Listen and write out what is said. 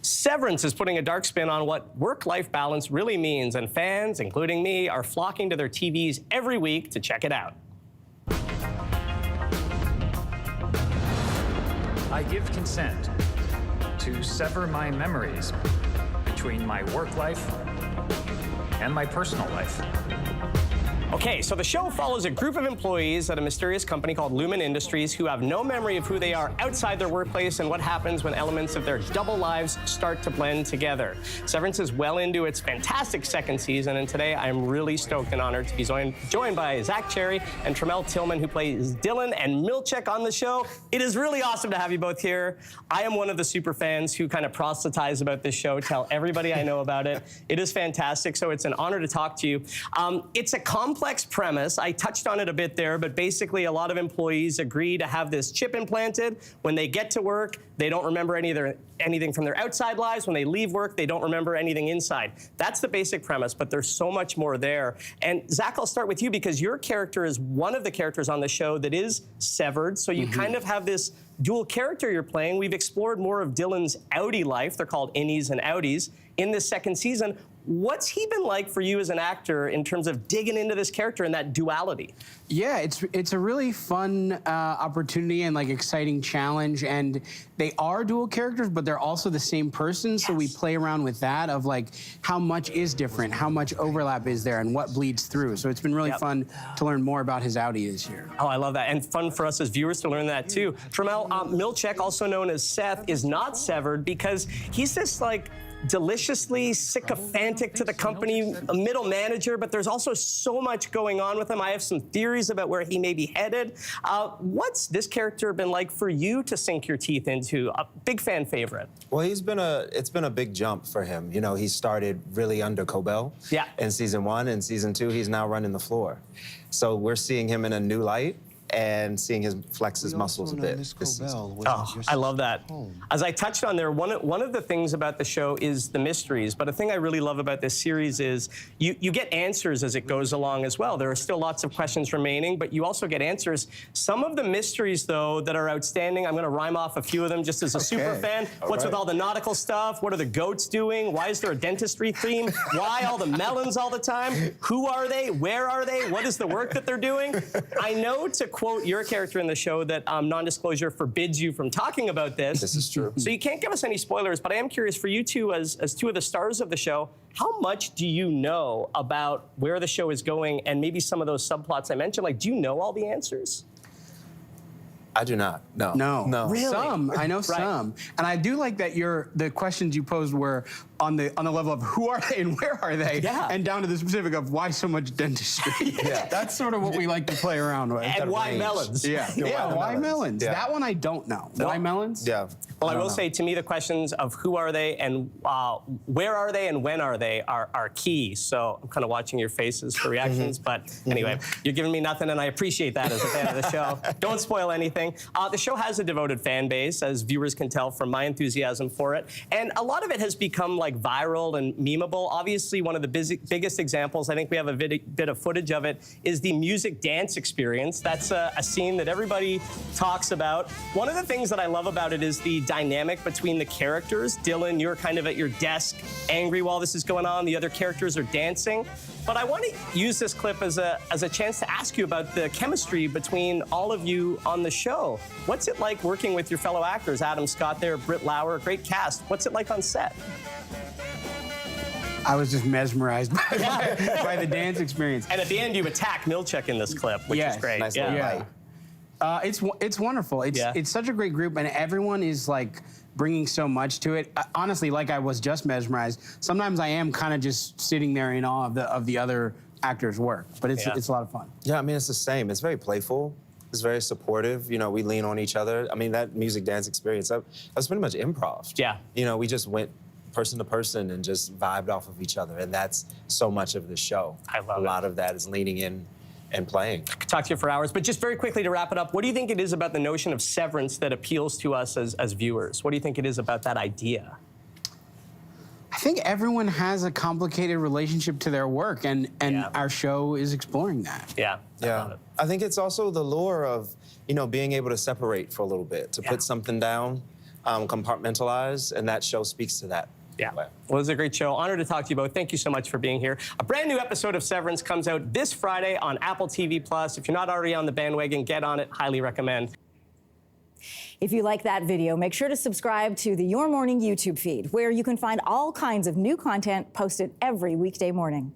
Severance is putting a dark spin on what work-life balance really means, and fans, including me, are flocking to their TVs every week to check it out. I give consent to sever my memories between my work life and my personal life. Okay, so the show follows a group of employees at a mysterious company called Lumen Industries who have no memory of who they are outside their workplace and what happens when elements of their double lives start to blend together. Severance is well into its fantastic second season, and today I'm really stoked and honored to be joined by Zach Cherry and Tramell Tillman, who plays Dylan and Milchek on the show. It is really awesome to have you both here. I am one of the super fans who kind of proselytize about this show, tell everybody I know about it. It is fantastic, so it's an honor to talk to you. It's a complex premise. I touched on it a bit there, but basically a lot of employees agree to have this chip implanted. When they get to work, they don't remember anything from their outside lives. When they leave work, they don't remember anything inside. That's the basic premise, but there's so much more there. And Zach, I'll start with you because your character is one of the characters on the show that is severed, so you kind of have this dual character you're playing. We've explored more of Dylan's outie life. They're called innies and outies in this second season. What's he been like for you as an actor in terms of digging into this character and that duality? Yeah, it's a really fun opportunity and like exciting challenge, and they are dual characters, but they're also the same person. So we play around with that of like how much is different, how much overlap is there, and what bleeds through. So it's been really fun to learn more about his outie this year. Oh, I love that, and fun for us as viewers to learn that too. Tramell, Milchek, also known as Seth, is not severed because he's this like deliciously sycophantic to the company, a middle manager, but there's also so much going on with him. I have some theories about where he may be headed. What's this character been like for you to sink your teeth into? A big fan favorite. Well, it's been a big jump for him. You know, he started really under Cobell in season 1, and season 2, he's now running the floor. So we're seeing him in a new light and seeing him flex his muscles a bit this season. Oh, I love that. As I touched on there, one of the things about the show is the mysteries, but a thing I really love about this series is you get answers as it goes along as well. There are still lots of questions remaining, but you also get answers. Some of the mysteries, though, that are outstanding, I'm going to rhyme off a few of them just as a super fan. What's with all the nautical stuff? What are the goats doing? Why is there a dentistry theme? Why all the melons all the time? Who are they? Where are they? What is the work that they're doing? I know, to quote your character in the show, that non-disclosure forbids you from talking about this. This is true. So you can't give us any spoilers, but I am curious for you two, as two of the stars of the show, how much do you know about where the show is going and maybe some of those subplots I mentioned? Like, do you know all the answers? I do not. No. No. Really? Some. I know some. And I do like that the questions you posed were on the level of who are they and where are they, and down to the specific of why so much dentistry. That's sort of what we like to play around with. And why melons? Why melons? Yeah. That one I don't know. Why melons? Yeah. Well, I will say, to me, the questions of who are they and where are they and when are they are key. So I'm kind of watching your faces for reactions. But anyway, you're giving me nothing, and I appreciate that as a fan of the show. Don't spoil anything. The show has a devoted fan base, as viewers can tell from my enthusiasm for it. And a lot of it has become like viral and memeable. Obviously, one of the biggest examples, I think we have a bit of footage of it, is the music dance experience. That's a scene that everybody talks about. One of the things that I love about it is the dynamic between the characters. Dylan, you're kind of at your desk, angry while this is going on. The other characters are dancing. But I want to use this clip as a chance to ask you about the chemistry between all of you on the show. What's it like working with your fellow actors? Adam Scott there, Britt Lauer, great cast. What's it like on set? I was just mesmerized by the dance experience. And at the end, you attack Milchek in this clip, which is great. Nice It's wonderful. It's such a great group, and everyone is like bringing so much to it. Honestly, like I was just mesmerized. Sometimes I am kind of just sitting there in awe of the other actors' work, but it's a lot of fun. Yeah, I mean, it's the same. It's very playful. It's very supportive. You know, we lean on each other. I mean, that music dance experience, that was pretty much improv. Yeah. You know, we just went person to person and just vibed off of each other, and that's so much of the show. I love it. A lot of that is leaning in and playing. I could talk to you for hours, but just very quickly to wrap it up, what do you think it is about the notion of severance that appeals to us as viewers? What do you think it is about that idea? I think everyone has a complicated relationship to their work, and our show is exploring that. Yeah. I think it's also the lure of, you know, being able to separate for a little bit, to put something down, compartmentalize, and that show speaks to that. Yeah. Well, it was a great show. Honored to talk to you both. Thank you so much for being here. A brand new episode of Severance comes out this Friday on Apple TV+. If you're not already on the bandwagon, get on it. Highly recommend. If you like that video, make sure to subscribe to the Your Morning YouTube feed, where you can find all kinds of new content posted every weekday morning.